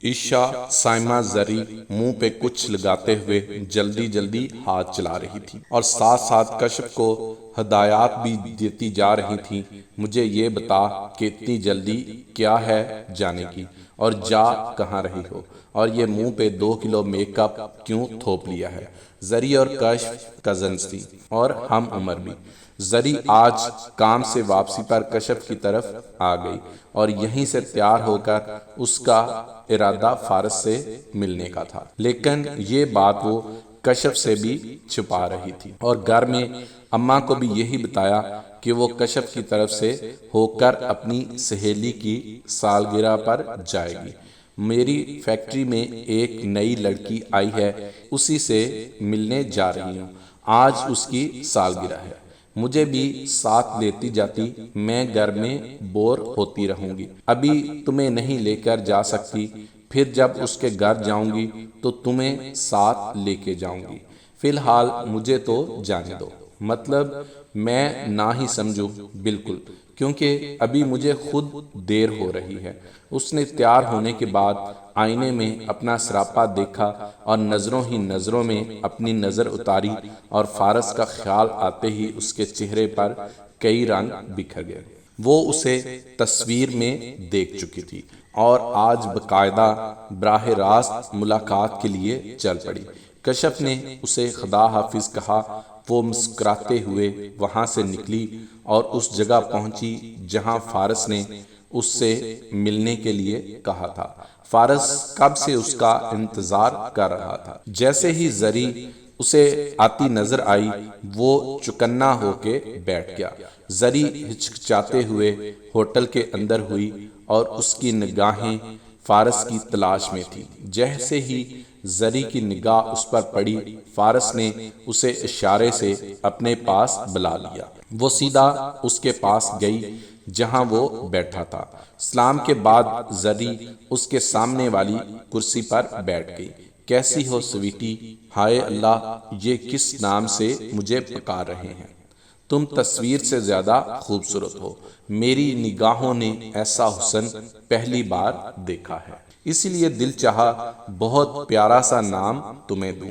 عشا سائمہ زری منہ پہ کچھ لگاتے ہوئے جلدی جلدی ہاتھ چلا رہی تھی اور ساتھ ساتھ کشف کو ہدایات بھی دیتی جا رہی تھی۔ مجھے یہ بتا کہ اتنی جلدی کیا ہے جانے کی، اور جا کہاں رہی ہو، اور یہ منہ پہ 2 کلو میک اپ کیوں تھوپ لیا ہے؟ زری اور کشف کزنز تھی اور ہم عمر بھی۔ زری آج کام سے واپسی پر کشف کی طرف آ گئی اور یہیں سے تیار ہو کر اس کا ارادہ فارس سے ملنے کا تھا، لیکن یہ بات وہ کشف سے بھی چھپا رہی تھی اور گھر میں اماں کو بھی یہی بتایا کہ وہ کشف کی طرف سے ہو کر اپنی سہیلی کی سالگرہ پر جائے گی۔ میری فیکٹری میں ایک نئی لڑکی آئی ہے، اسی سے ملنے جا رہی ہوں، آج اس کی سالگرہ ہے، مجھے بھی ساتھ لیتی جاتی، میں گھر میں بور ہوتی رہوں گی، ابھی تمہیں نہیں لے کر جا سکتی، پھر جب اس کے گھر جاؤں گی تو تمہیں ساتھ لے کے جاؤں گی، فی الحال مجھے تو جانے دو۔ مطلب میں نہ ہی سمجھوں، بالکل، کیونکہ ابھی مجھے خود دیر ہو رہی ہے۔ اس نے تیار ہونے کے بعد آئینے میں اپنا سراپا دیکھا اور نظروں ہی نظروں میں اپنی نظر اتاری اور فارس کا خیال آتے ہی اس کے چہرے پر کئی رنگ بکھر گئے۔ وہ اسے تصویر میں دیکھ چکی تھی اور آج باقاعدہ براہ راست ملاقات کے لیے چل پڑی۔ کشف نے اسے خدا حافظ کہا، وہ مسکراتے ہوئے وہاں سے نکلی اور اس جگہ پہنچی جہاں فارس نے اس سے ملنے کے لیے کہا تھا۔ فارس کب سے اس کا انتظار کر رہا تھا۔ جیسے ہی زری اسے آتی نظر آئی، وہ چکنا ہو کے بیٹھ گیا۔ زری ہچکچاتے ہوئے ہوٹل کے اندر ہوئی اور اس کی نگاہیں فارس کی تلاش میں تھی۔ جیسے ہی زری کی نگاہ اس پر پڑی، فارس نے اسے اشارے سے اپنے پاس بلا لیا۔ وہ سیدھا اس کے پاس گئی جہاں وہ بیٹھا تھا۔ سلام کے بعد زری اس کے سامنے والی کرسی پر بیٹھ گئی۔ کیسی ہو سویٹی؟ ہائے اللہ، یہ کس نام سے مجھے پکار رہے ہیں؟ تم تصویر سے زیادہ خوبصورت ہو، میری نگاہوں نے ایسا حسن پہلی بار دیکھا ہے، اسی لیے دل چاہا بہت پیارا سا نام تمہیں دوں،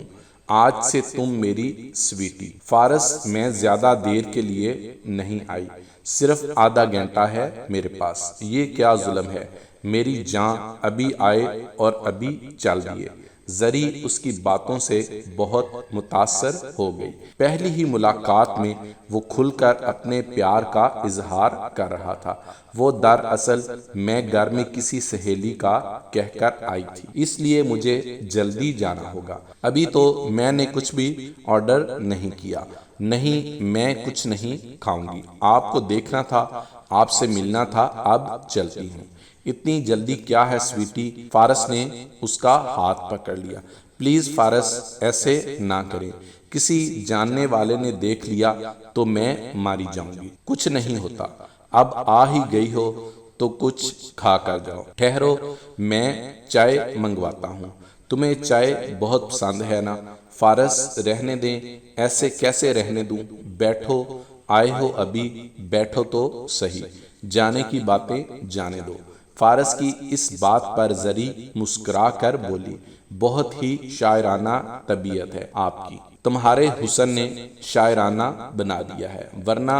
آج سے تم میری سویٹی۔ فارس، میں زیادہ دیر کے لیے نہیں آئی، صرف آدھا گھنٹہ ہے میرے پاس۔ یہ کیا ظلم ہے میری جان، ابھی آئے اور ابھی چل دیے۔ زری اس کی باتوں سے بہت متاثر ہو گئی۔ پہلی ہی ملاقات میں وہ کھل کر اپنے پیار کا اظہار کر رہا تھا۔ وہ دراصل میں گھر میں کسی سہیلی کا کہہ کر آئی تھی، اس لیے مجھے جلدی جانا ہوگا، ابھی تو میں نے کچھ بھی آرڈر نہیں کیا، نہیں میں کچھ نہیں کھاؤں گی، آپ کو دیکھنا تھا، آپ سے ملنا تھا، اب چلتی ہوں۔ اتنی جلدی کیا ہے سویٹی؟ فارس نے اس کا ہاتھ پکڑ لیا۔ پلیز فارس، ایسے نہ کریں، کسی جاننے والے نے دیکھ لیا تو میں ماری جاؤں گی۔ کچھ نہیں ہوتا، اب آ ہی گئی ہو تو کچھ کھا کر جاؤ۔ ٹھہرو، میں چائے منگواتا ہوں، تمہیں چائے بہت پسند ہے نا؟ فارس، رہنے دیں، ایسے کیسے رہنے دوں؟ بیٹھو، آئے ہو ابھی، بیٹھو تو صحیح، جانے کی باتیں جانے دو۔ فارس کی اس بات پر زری مسکرا کر بولی، بہت ہی شاعرانہ طبیعت ہے آپ کی، تمہارے حسن نے شاعرانہ بنا دیا ہے، ورنہ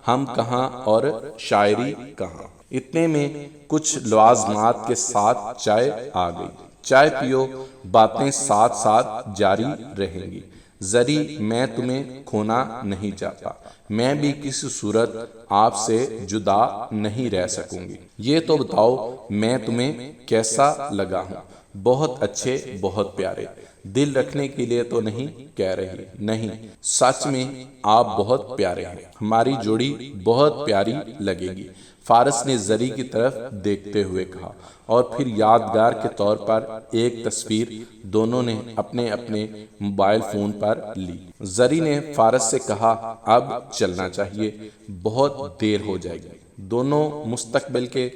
ہم کہاں اور شاعری کہاں۔ اتنے میں کچھ لوازمات کے ساتھ چائے آ گئی۔ چائے پیو، باتیں ساتھ ساتھ جاری رہیں گی۔ زری، میں تمہیں کھونا نہیں چاہتا، میں بھی کسی صورت آپ سے جدا نہیں رہ سکوں گی۔ یہ تو بتاؤ میں تمہیں کیسا لگا ہوں؟ بہت اچھے، بہت پیارے، دل رکھنے کے لیے تو نہیں کہہ رہی؟ نہیں، سچ میں آپ بہت پیارے ہیں، ہماری جوڑی بہت پیاری لگے گی، فارس نے زری کی طرف دیکھتے ہوئے کہا، اور پھر یادگار کے طور پر ایک تصویر دونوں نے اپنے اپنے موبائل فون پر لی۔ زری نے فارس سے کہا، اب چلنا چاہیے، بہت دیر ہو جائے گی۔ دونوں مستقبل کے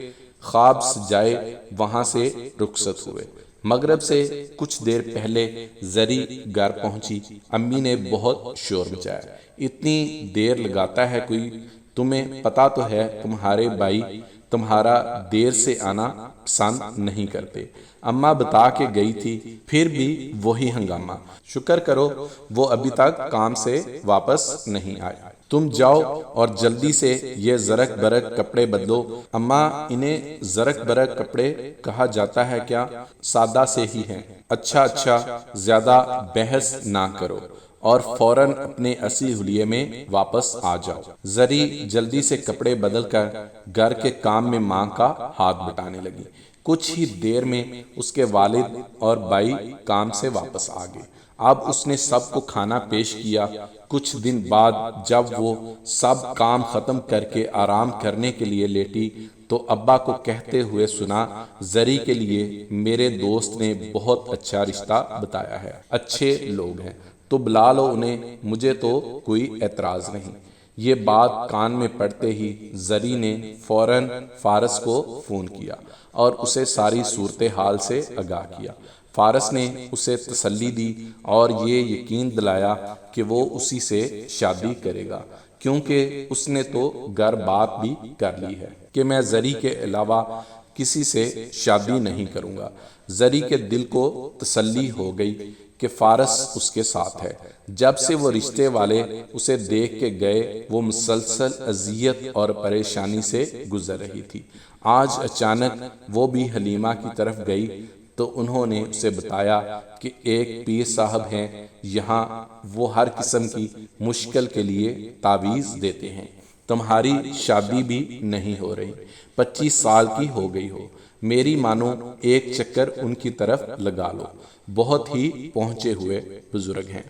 خواب سجائے وہاں سے رخصت ہوئے۔ مغرب سے کچھ دیر پہلے زری گھر پہنچی۔ امی نے بہت شور مچایا، اتنی دیر لگاتا ہے کوئی؟ تمہیں پتا تو ہے تمہارے بھائی تمہارا دیر سے آنا پسند نہیں کرتے۔ اماں بتا کے گئی تھی، پھر بھی وہی ہنگامہ۔ شکر کرو وہ ابھی تک کام سے واپس نہیں آئے۔ تم جاؤ اور جلدی سے یہ زرق برق کپڑے بدلو۔ اماں انہیں زرق برق کپڑے کہا جاتا ہے کیا؟ سادہ سے ہی ہیں۔ اچھا اچھا، زیادہ بحث نہ کرو اور فوراً اپنے اصلی حلیے میں واپس آ جاؤ۔ زری جلدی سے کپڑے بدل کر گھر کے کام میں ماں کا ہاتھ بٹانے لگی۔ کچھ ہی دیر میں اس کے والد اور بھائی کام سے واپس آ گئے۔ اب اس نے سب کو کھانا پیش کیا۔ کچھ دن بعد جب وہ سب کام ختم کر کے آرام کرنے کے لیے لیٹی تو ابا کو کہتے ہوئے سنا، زری کے لیے میرے دوست نے بہت اچھا رشتہ بتایا ہے، اچھے لوگ ہیں، تو بلا لو انہیں، مجھے تو کوئی اعتراض نہیں۔ یہ بات کان میں پڑتے ہی زری نے فوراً فارس کو فون کیا اور اسے ساری صورتحال سے آگاہ کیا۔ فارس نے اسے تسلی دی اور یہ یقین دلایا کہ وہ اسی سے شادی کرے گا، کیونکہ اس نے تو گھر بات بھی کر لی ہے کہ میں زری کے علاوہ کسی سے شادی نہیں کروں گا۔ زری کے دل کو تسلی ہو گئی کہ فارس اس کے ساتھ ہے۔ جب سے وہ رشتے والے اسے دیکھ کے گئے وہ مسلسل اذیت اور پریشانی سے گزر رہی تھی۔ آج اچانک وہ بھی حلیمہ کی طرف گئی تو انہوں نے اسے بتایا کہ ایک پیر صاحب ہیں یہاں، وہ ہر قسم کی مشکل کے لیے تعویذ دیتے ہیں۔ تمہاری شادی بھی نہیں ہو رہی، 25 سال کی ہو گئی ہو، میری مانو ایک چکر ان کی طرف لگا لو، بہت ہی پہنچے ہوئے بزرگ ہیں،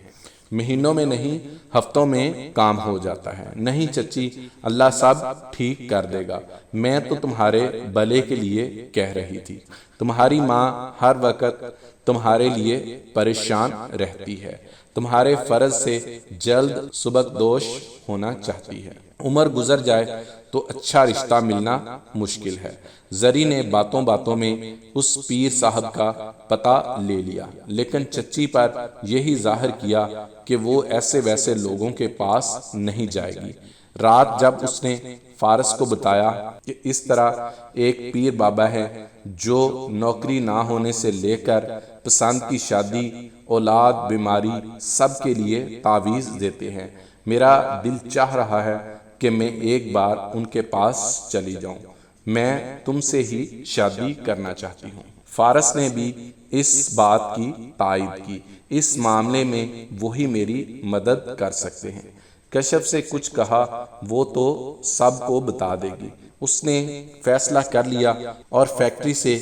مہینوں میں نہیں ہفتوں میں کام ہو جاتا ہے۔ نہیں چچی، اللہ سب ٹھیک کر دے گا، میں تو تمہارے بھلے کے لیے کہہ رہی تھی۔ تمہاری ماں ہر وقت تمہارے لیے پریشان رہتی ہے، تمہارے فرض سے جلد سبکدوش ہونا چاہتی ہے۔ عمر گزر جائے تو اچھا رشتہ ملنا مشکل ہے۔ زری نے باتوں باتوں میں اس پیر صاحب کا پتہ لے لیا، لیکن چچی پر یہی ظاہر کیا کہ وہ ایسے ویسے لوگوں کے پاس نہیں جائے گی۔ رات جب اس نے فارس کو بتایا کہ اس طرح ایک پیر بابا ہے جو نوکری نہ ہونے سے لے کر پسند کی شادی، اولاد، بیماری، سب کے لیے تعویذ دیتے ہیں، میرا دل چاہ رہا ہے کہ میں ایک بار ان کے پاس چلی جاؤں، میں تم سے ہی شادی کرنا چاہتی ہوں۔ فارس نے بھی اس بات کی تائید کی، اس معاملے میں وہی میری مدد کر سکتے ہیں۔ کشف سے کچھ کہا، وہ تو سب کو بتا دے گی۔ اس نے فیصلہ کر لیا اور فیکٹری سے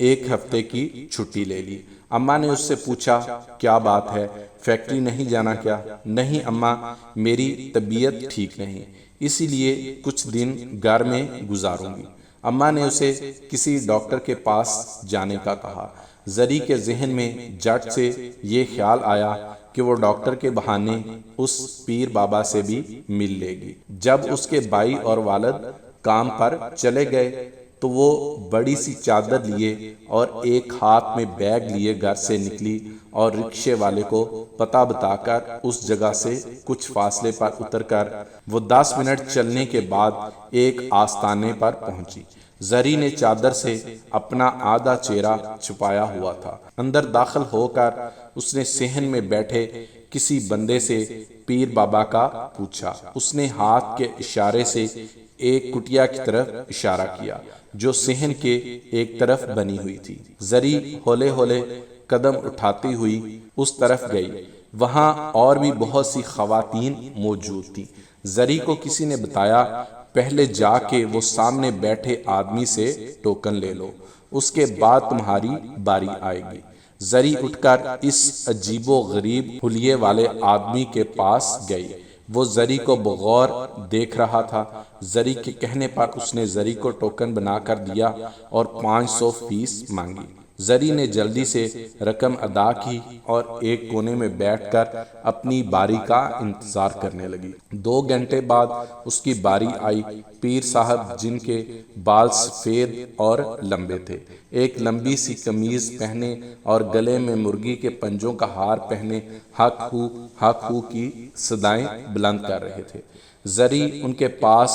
1 ہفتے کی چھٹی لے لی۔ اماں نے اس سے پوچھا، کیا بات ہے، فیکٹری نہیں جانا کیا؟ نہیں اماں، میری طبیعت ٹھیک نہیں، اسی لیے کچھ دن گھر میں گزاروں گی۔ اماں نے اسے کسی ڈاکٹر کے پاس جانے کا کہا۔ زری کے ذہن میں جٹ سے یہ خیال آیا کہ وہ ڈاکٹر کے بہانے اس پیر بابا سے بھی مل لے گی۔ جب اس کے بھائی اور والد کام پر چلے گئے تو وہ بڑی سی چادر لیے اور ایک ہاتھ میں بیگ لیے گھر سے نکلی اور رکشے والے کو پتہ بتا کر اس جگہ سے کچھ فاصلے پر اتر کر وہ 10 منٹ چلنے کے بعد ایک آستانے پر پہنچی۔ زری نے چادر سے اپنا آدھا چہرہ چھپایا ہوا تھا۔ اندر داخل ہو کر اس نے صحن میں بیٹھے کسی بندے سے پیر بابا کا پوچھا۔ اس نے ہاتھ کے اشارے سے ایک کٹیا کی طرف اشارہ کیا جو صحن کے ایک طرف بنی ہوئی تھی۔ زری ہولے ہولے قدم اٹھاتی ہوئی اس طرف گئی۔ وہاں اور بھی بہت سی خواتین موجود تھیں۔ زری کو کسی نے بتایا، پہلے جا کے وہ سامنے بیٹھے آدمی سے ٹوکن لے لو، اس کے بعد تمہاری باری آئے گی۔ زری اٹھ کر اس عجیب و غریب حلیے والے آدمی کے پاس گئی۔ وہ زری کو بغور دیکھ رہا تھا۔ زری کے کہنے پر اس نے زری کو ٹوکن بنا کر دیا اور 500 فیس مانگی۔ زری نے جلدی سے رقم ادا کی اور ایک کونے میں بیٹھ کر اپنی باری کا انتظار کرنے لگی۔ 2 گھنٹے بعد اس کی باری آئی۔ پیر صاحب جن کے بال سفید اور لمبے تھے، ایک لمبی سی قمیض پہنے اور گلے میں مرغی کے پنجوں کا ہار پہنے حق ہو کی صدائیں بلند کر رہے تھے۔ زری ان کے پاس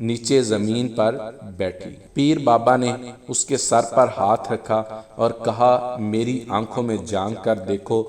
نیچے زمین پر بیٹھی۔ پیر بابا نے اس کے سر پر ہاتھ رکھا اور کہا میری آنکھوں میں جھانک کر دیکھو،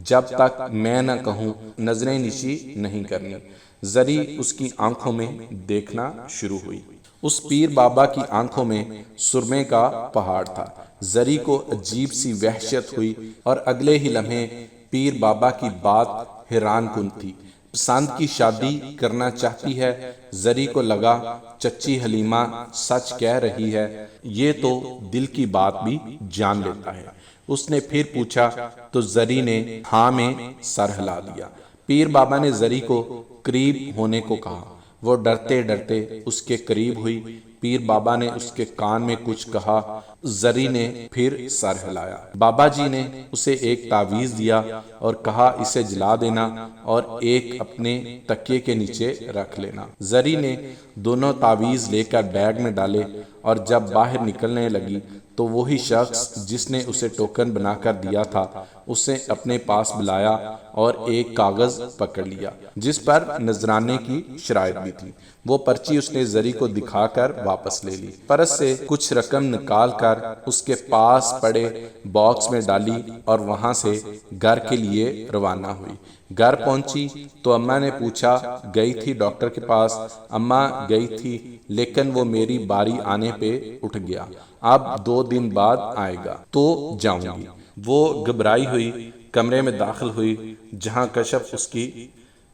جب تک میں نہ کہوں نظریں نشی نہیں کرنی۔ زری اس کی آنکھوں میں دیکھنا شروع ہوئی۔ اس پیر بابا کی آنکھوں میں سرمے کا پہاڑ تھا۔ زری کو عجیب سی وحشت ہوئی اور اگلے ہی لمحے پیر بابا کی بات حیران کن تھی۔ پسند کی شادی کرنا چاہتی ہے۔ زری کو لگا چچی حلیمہ سچ کہہ رہی ہے، یہ تو دل کی بات بھی جان لیتا ہے۔ اس نے پھر پوچھا تو زری نے ہاں میں سر ہلا دیا۔ پیر بابا نے زری کو قریب ہونے کو کہا۔ وہ ڈرتے ڈرتے اس کے قریب ہوئی۔ پیر بابا نے اس کے کان میں کچھ کہا۔ زری نے پھر سر ہلایا۔ بابا جی نے اسے ایک تعویذ دیا اور کہا اسے جلا دینا اور ایک اپنے تکیے کے نیچے رکھ لینا۔ زری نے دونوں تعویذ لے کر بیگ میں ڈالے اور جب باہر نکلنے لگی تو وہی شخص جس نے اسے ٹوکن بنا کر دیا تھا اسے اپنے پاس بلایا اور ایک کاغذ پکڑ لیا جس پر نذرانے کی شرائط بھی تھی۔ وہ پرچی اس نے زری کو دکھا کر واپس لے لی، پرس سے کچھ رقم نکال کر اس کے پاس پڑے باکس میں ڈالی اور وہاں سے گھر کے لیے روانہ ہوئی۔ گھر پہنچی تو اماں نے پوچھا گئی تھی ڈاکٹر کے پاس؟ اماں گئی تھی لیکن وہ میری باری آنے پہ اٹھ گیا، اب 2 دن بعد آئے گا تو جاؤں گی۔ وہ گھبرائی ہوئی کمرے میں داخل ہوئی جہاں کشف اس کی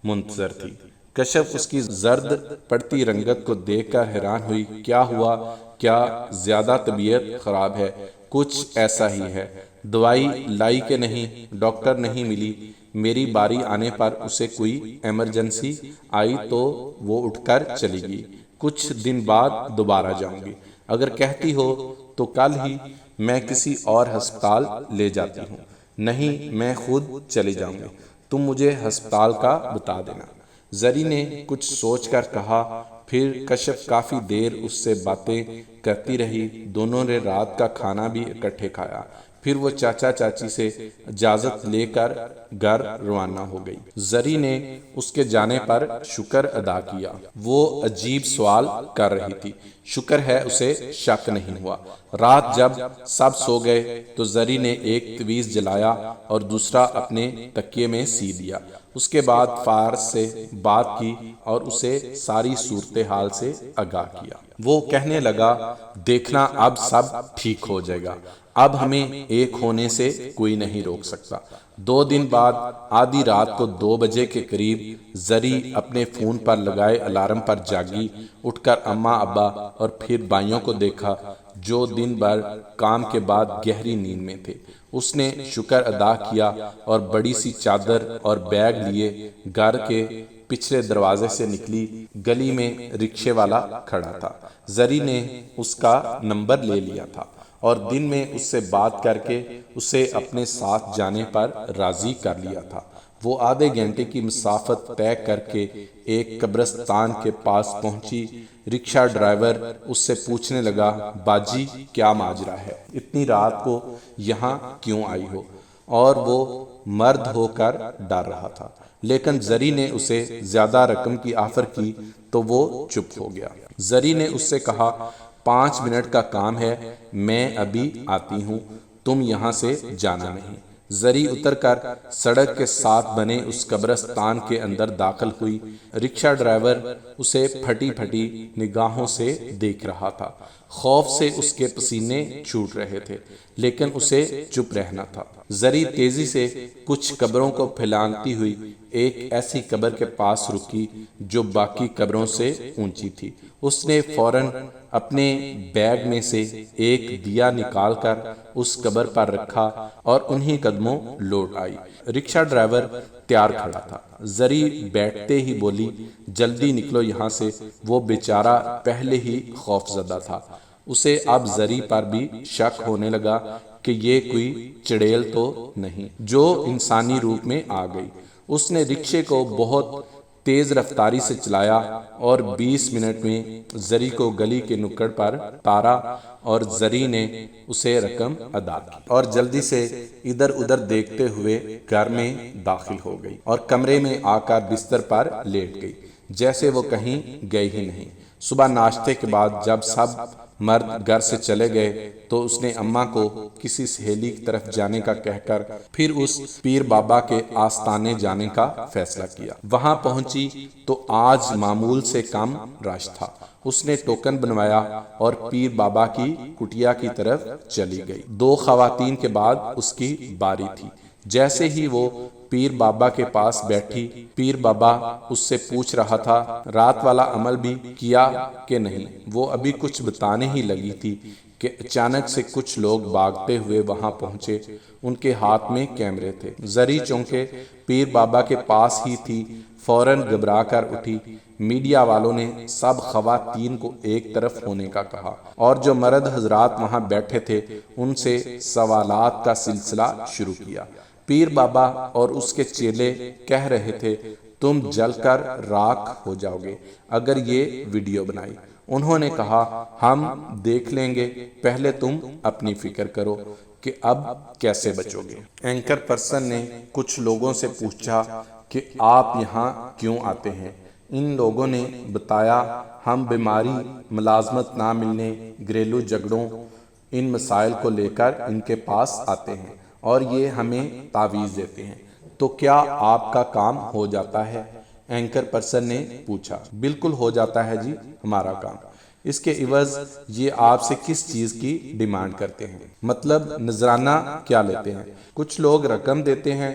منتظر تھی۔ کشف اس کی زرد پڑتی رنگت کو دیکھ کر حیران ہوئی۔ کیا ہوا؟ کیا زیادہ طبیعت خراب ہے؟ کچھ ایسا ہی ہے۔ دوائی لائی کہ نہیں؟ ڈاکٹر نہیں ملی؟ میری باری آنے پر اسے کوئی ایمرجنسی آئی تو وہ اٹھ کر چلی گئی، کچھ دن بعد دوبارہ جاؤں گی۔ اگر کہتی ہو تو کل ہی میں کسی اور ہسپتال لے جاتی ہوں۔ نہیں، میں خود چلی جاؤں گی، تم مجھے ہسپتال کا بتا دینا۔ زری نے کچھ سوچ کر کہا۔ پھر کشف کافی دیر اس سے باتیں کرتی رہی۔ دونوں نے رات کا کھانا بھی اکٹھے کھایا۔ پھر وہ چاچا چاچی سے اجازت لے کر گھر روانہ ہو گئی۔ زری نے اس کے جانے پر شکر ادا کیا۔ وہ عجیب سوال کر رہی تھی، شکر ہے اسے شک نہیں ہوا۔ رات جب سب سو گئے تو زری نے ایک تعویذ جلایا اور دوسرا اپنے تکیے میں سی دیا۔ اس کے بعد فارس سے بات کی اور اسے ساری صورتحال سے آگاہ کیا۔ وہ کہنے لگا دیکھنا اب سب ٹھیک ہو جائے گا، اب ہمیں ایک ہونے سے کوئی نہیں روک سکتا۔ 2 دن بعد آدھی رات کو 2 بجے کے قریب زری اپنے فون پر لگائے الارم پر جاگی۔ اٹھ کر اماں ابا اور پھر بھائیوں کو دیکھا جو دن بھر کام کے بعد گہری نیند میں تھے۔ اس نے شکر ادا کیا اور بڑی سی چادر اور بیگ لیے گھر کے پچھلے دروازے سے نکلی۔ گلی میں رکشے والا کھڑا تھا۔ زری نے اس کا نمبر لے لیا تھا اور دن میں اس سے بات کر کے اسے اپنے ساتھ جانے پر راضی کر لیا تھا۔ وہ آدھے گھنٹے کی مسافت طے کر کے ایک قبرستان کے پاس پہنچی۔ رکشہ ڈرائیور اس سے پوچھنے لگا باجی کیا ماجرا ہے؟ اتنی رات کو یہاں کیوں آئی ہو؟ اور وہ مرد ہو کر ڈر رہا تھا، لیکن زری نے اسے زیادہ رقم کی آفر کی تو وہ چپ ہو گیا۔ زری نے اس سے کہا 5 منٹ کا کام ہے، میں ابھی آتی ہوں، تم یہاں سے جانا نہیں۔ زری اتر کر سڑک کے ساتھ بنے اس قبرستان کے اندر داخل ہوئی۔ رکشہ ڈرائیور اسے پھٹی پھٹی نگاہوں سے دیکھ رہا تھا۔ خوف سے اس کے پسینے چھوٹ رہے تھے لیکن اسے چپ رہنا تھا۔ زری تیزی سے کچھ قبروں کو پھیلانگتی ہوئی ایک ایسی قبر کے پاس رکی جو باقی قبروں سے اونچی تھی۔ اس نے فوراً اپنے بیگ میں سے ایک دیا نکال کر اس قبر پر رکھا اور انہی قدموں لوٹ آئی۔ رکشہ ڈرائیور تیار کھڑا تھا۔ زری بیٹھتے ہی بولی جلدی نکلو یہاں سے۔ وہ بیچارہ پہلے ہی خوف زدہ تھا۔ اسے اب زری پر بھی شک ہونے لگا کہ یہ کوئی چڑیل تو نہیں جو انسانی روپ میں آ گئی۔ اس نے رکشے کو بہت تیز رفتاری سے چلایا اور 20 منٹ میں زری کو گلی کے نکڑ پر اتارا اور زری نے اسے رقم ادا کی اور جلدی سے ادھر ادھر دیکھتے ہوئے گھر میں داخل ہو گئی اور کمرے میں آ کر بستر پر لیٹ گئی جیسے وہ کہیں گئی ہی نہیں۔ صبح ناشتے کے بعد جب سب مرد گھر سے چلے گئے تو اس نے اماں کو کسی سہیلی کی طرف جانے کا کہہ کر پھر اس پیر بابا کے آستانے جانے کا فیصلہ کیا۔ وہاں پہنچی تو آج معمول سے کم رش تھا۔ اس نے ٹوکن بنوایا اور پیر بابا کی کٹیا کی طرف چلی گئی۔ 2 خواتین کے بعد اس کی باری تھی۔ جیسے ہی وہ پیر بابا کے پاس بیٹھی، پیر بابا اس سے پوچھ رہا تھا رات والا عمل بھی کیا کہ نہیں۔ وہ ابھی کچھ بتانے ہی لگی تھی کہ اچانک سے کچھ لوگ بھاگتے ہوئے وہاں پہنچے۔ ان کے ہاتھ میں کیمرے تھے۔ زری چونکہ پیر بابا کے پاس ہی تھی، فوراً گھبرا کر اٹھی۔ میڈیا والوں نے سب خواتین کو ایک طرف ہونے کا کہا اور جو مرد حضرات وہاں بیٹھے تھے ان سے سوالات کا سلسلہ شروع کیا۔ پیر بابا اور اس کے چیلے کہہ رہے تھے تم جل کر راکھ ہو جاؤ گے اگر یہ ویڈیو بنائی۔ انہوں نے کہا ہم دیکھ لیں گے، پہلے تم اپنی فکر کرو کہ اب کیسے بچو گے۔ اینکر پرسن نے کچھ لوگوں سے پوچھا کہ آپ یہاں کیوں آتے ہیں؟ ان لوگوں نے بتایا ہم بیماری، ملازمت نہ ملنے، گھریلو جھگڑوں، ان مسائل کو لے کر ان کے پاس آتے ہیں اور یہ ہمیں تعویذ دیتے ہیں، تو کیا آپ کا کام ہو جاتا ہے؟ اینکر پرسن نے پوچھا بالکل ہو جاتا ہے جی ہمارا کام۔ اس کے عوض یہ آپ سے کس چیز کی ڈیمانڈ کرتے ہیں؟ مطلب نذرانہ کیا لیتے ہیں؟ کچھ لوگ رقم دیتے ہیں،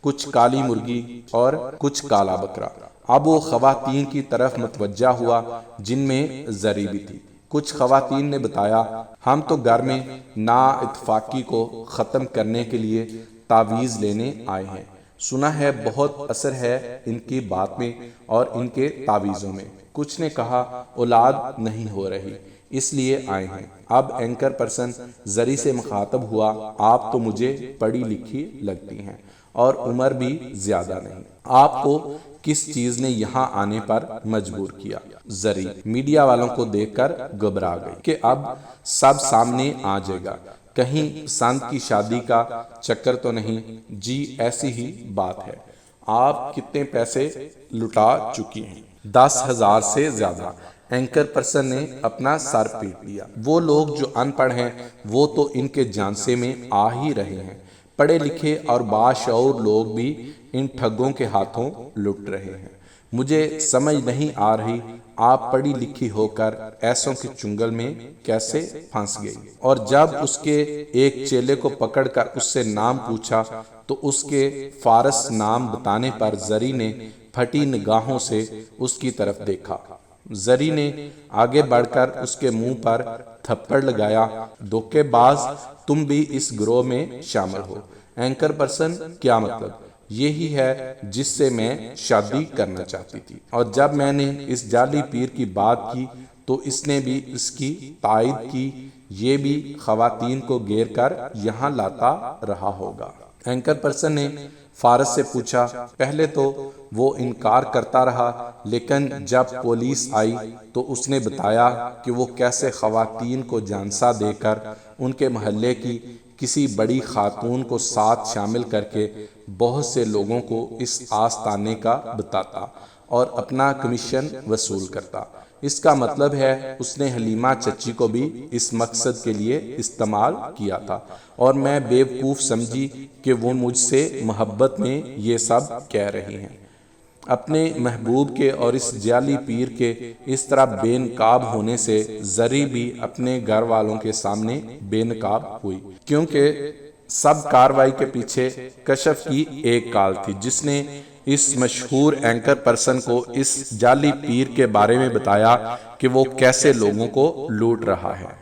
کچھ کالی مرغی اور کچھ کالا بکرا۔ اب وہ خواتین کی طرف متوجہ ہوا جن میں زری بھی تھی۔ کچھ خواتین نے بتایا ہم تو گھر میں نا اتفاقی کو ختم کرنے کے لیے تعویذ لینے آئے ہیں، سنا ہے بہت اثر ہے ان کی بات میں اور ان کے تعویذوں میں۔ کچھ نے کہا اولاد نہیں ہو رہی اس لیے آئے ہیں۔ اب اینکر پرسن زری سے مخاطب ہوا آپ تو مجھے پڑھی لکھی لگتی ہیں اور عمر بھی زیادہ نہیں، آپ کو کس چیز نے یہاں آنے پر مجبور کیا؟ زری میڈیا والوں کو دیکھ کر گھبرا گئی کہ اب سب سامنے آ جائے گا، کہیں پسند کی شادی کا چکر تو نہیں؟ جی ایسی ہی بات ہے۔ آپ کتنے پیسے لٹا چکی ہیں؟ 10,000 سے زیادہ۔ اینکر پرسن نے اپنا سر پیٹ لیا۔ وہ لوگ جو ان پڑھ ہیں وہ تو ان کے جانسے میں آ ہی رہے ہیں، پڑھے لکھے اور باشعور لوگ بھی ان ٹھگوں کے ہاتھوں لٹ رہے ہیں۔ مجھے سمجھ نہیں آ رہی آپ پڑھی لکھی ہو کر ایسوں کے چنگل میں کیسے پھنس گئی؟ اور جب اس کے ایک چیلے کو پکڑ کر اس سے نام پوچھا تو اس کے فارس نام بتانے پر زری نے پھٹی نگاہوں سے اس کی طرف دیکھا۔ زری نے آگے بڑھ کر اس کے منہ پر تھپڑ لگایا دھوکے باز، تم بھی اس گروہ میں شامل ہو۔ اینکر پرسن کیا مطلب؟ یہی ہے جس سے میں شادی کرنا چاہتی تھی، اور جب میں نے اس جعلی پیر کی بات کی تو اس نے بھی اس کی تائید کی، یہ بھی خواتین کو گھیر کر یہاں لاتا رہا ہوگا۔ اینکر پرسن نے فارس سے پوچھا پہلے تو وہ انکار کرتا رہا، لیکن جب پولیس آئی تو اس نے بتایا کہ وہ کیسے خواتین کو جانسا دے کر ان کے محلے کی کسی بڑی خاتون کو ساتھ شامل کر کے بہت سے لوگوں کو اس آستانے کا بتاتا اور اپنا کمیشن وصول کرتا۔ اس کا مطلب ہے اس نے حلیمہ چچی کو بھی اس مقصد کے لیے استعمال کیا تھا، اور میں بیوقوف سمجھی کہ وہ مجھ سے محبت میں یہ سب کہہ رہی ہیں۔ اپنے محبوب کے اور اس جعلی پیر کے اس طرح بے نقاب ہونے سے زری بھی اپنے گھر والوں کے سامنے بے نقاب ہوئی، کیونکہ سب کاروائی کے پیچھے کشف کی ایک کال تھی جس نے اس مشہور اینکر پرسن کو اس جعلی پیر کے بارے میں بتایا کہ وہ کیسے لوگوں کو لوٹ رہا ہے۔